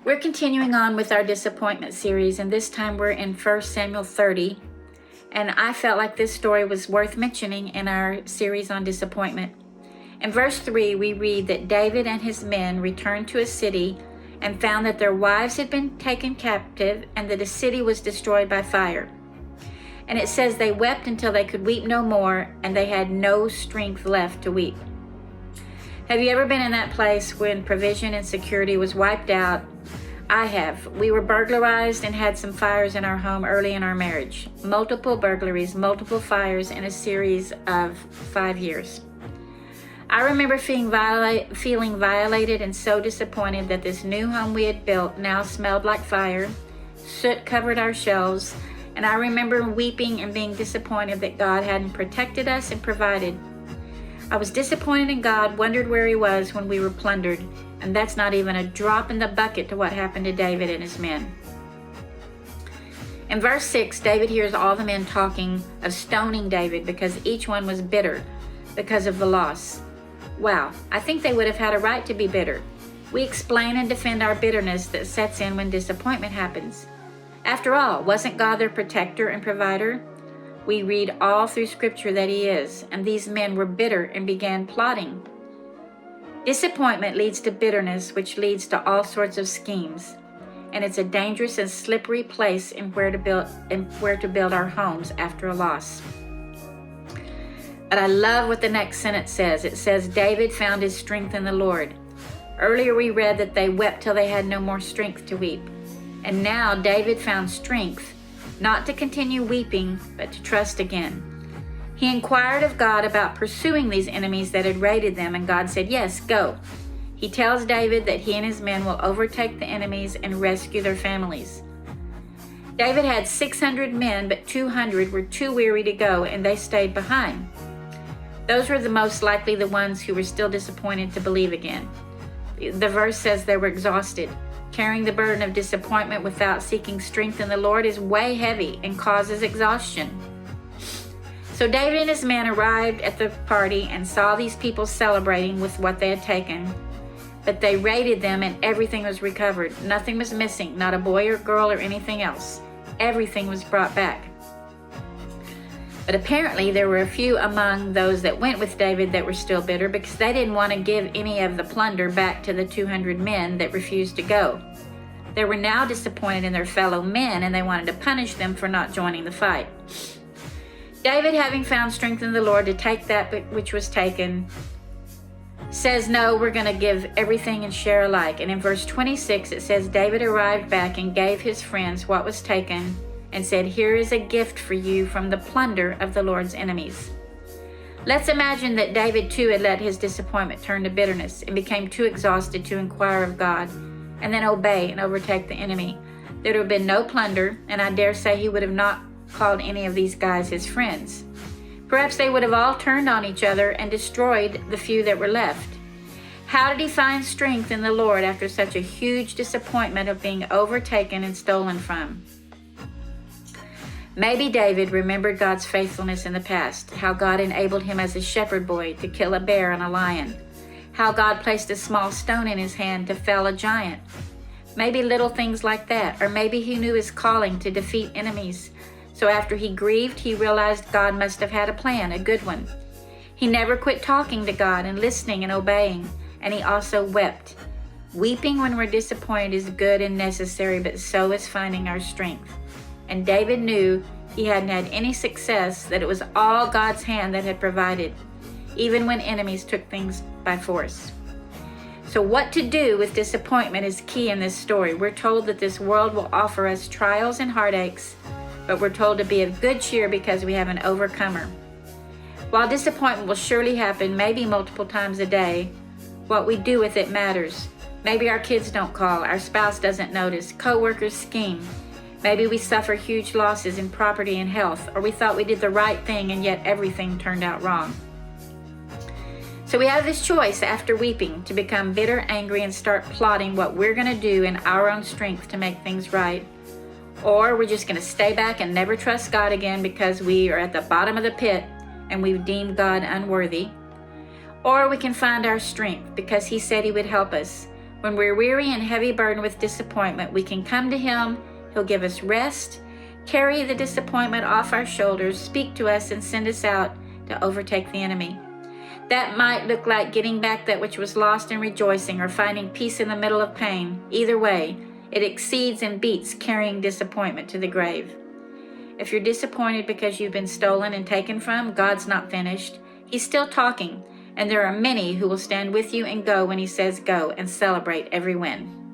We're continuing on with our disappointment series, and this time we're in 1 Samuel 30. And I felt like this story was worth mentioning in our series on disappointment. In verse 3, we read that David and his men returned to a city and found that their wives had been taken captive and that the city was destroyed by fire. And it says they wept until they could weep no more, and they had no strength left to weep. Have you ever been in that place when provision and security was wiped out? I have. We were burglarized and had some fires in our home early in our marriage. Multiple burglaries, multiple fires in a series of 5 years. I remember feeling violated and so disappointed that this new home we had built now smelled like fire. Soot covered our shelves, and I remember weeping and being disappointed that God hadn't protected us and provided. I was disappointed in God, wondered where he was when we were plundered, and that's not even a drop in the bucket to what happened to David and his men. In verse 6, David hears all the men talking of stoning David because each one was bitter because of the loss. Wow, I think they would have had a right to be bitter. We explain and defend our bitterness that sets in when disappointment happens. After all, wasn't God their protector and provider? We read all through Scripture that he is, and these men were bitter and began plotting. Disappointment leads to bitterness, which leads to all sorts of schemes, and it's a dangerous and slippery place in where to build our homes after a loss. But I love what the next sentence says. It says, David found his strength in the Lord. Earlier we read that they wept till they had no more strength to weep. And now David found strength, not to continue weeping, but to trust again. He inquired of God about pursuing these enemies that had raided them, and God said, yes, go. He tells David that he and his men will overtake the enemies and rescue their families. David had 600 men, but 200 were too weary to go, and they stayed behind. Those were the most likely the ones who were still disappointed to believe again. The verse says they were exhausted. Carrying the burden of disappointment without seeking strength in the Lord is way heavy and causes exhaustion. So David and his men arrived at the party and saw these people celebrating with what they had taken. But they raided them and everything was recovered. Nothing was missing, not a boy or girl or anything else. Everything was brought back. But apparently there were a few among those that went with David that were still bitter because they didn't want to give any of the plunder back to the 200 men that refused to go. They were now disappointed in their fellow men, and they wanted to punish them for not joining the fight. David, having found strength in the Lord to take that which was taken, says, no, we're going to give everything and share alike. And in verse 26 it says, David arrived back and gave his friends what was taken, and said, here is a gift for you from the plunder of the Lord's enemies. Let's imagine that David too had let his disappointment turn to bitterness and became too exhausted to inquire of God and then obey and overtake the enemy. There would have been no plunder, and I dare say he would have not called any of these guys his friends. Perhaps they would have all turned on each other and destroyed the few that were left. How did he find strength in the Lord after such a huge disappointment of being overtaken and stolen from? Maybe David remembered God's faithfulness in the past, how God enabled him as a shepherd boy to kill a bear and a lion, how God placed a small stone in his hand to fell a giant. Maybe little things like that, or maybe he knew his calling to defeat enemies. So after he grieved, he realized God must have had a plan, a good one. He never quit talking to God and listening and obeying, and he also wept. Weeping when we're disappointed is good and necessary, but so is finding our strength. And David knew he hadn't had any success, that it was all God's hand that had provided, even when enemies took things by force. So what to do with disappointment is key in this story. We're told that this world will offer us trials and heartaches, but we're told to be of good cheer because we have an overcomer. While disappointment will surely happen, maybe multiple times a day, what we do with it matters. Maybe our kids don't call, our spouse doesn't notice, co-workers scheme. Maybe we suffer huge losses in property and health, or we thought we did the right thing and yet everything turned out wrong. So we have this choice after weeping to become bitter, angry, and start plotting what we're going to do in our own strength to make things right. Or we're just going to stay back and never trust God again because we are at the bottom of the pit and we've deemed God unworthy. Or we can find our strength because he said he would help us. When we're weary and heavy burdened with disappointment, we can come to Him. He'll give us rest, carry the disappointment off our shoulders, speak to us, and send us out to overtake the enemy. That might look like getting back that which was lost and rejoicing, or finding peace in the middle of pain. Either way, it exceeds and beats carrying disappointment to the grave. If you're disappointed because you've been stolen and taken from, God's not finished. He's still talking, and there are many who will stand with you and go when He says go, and celebrate every win.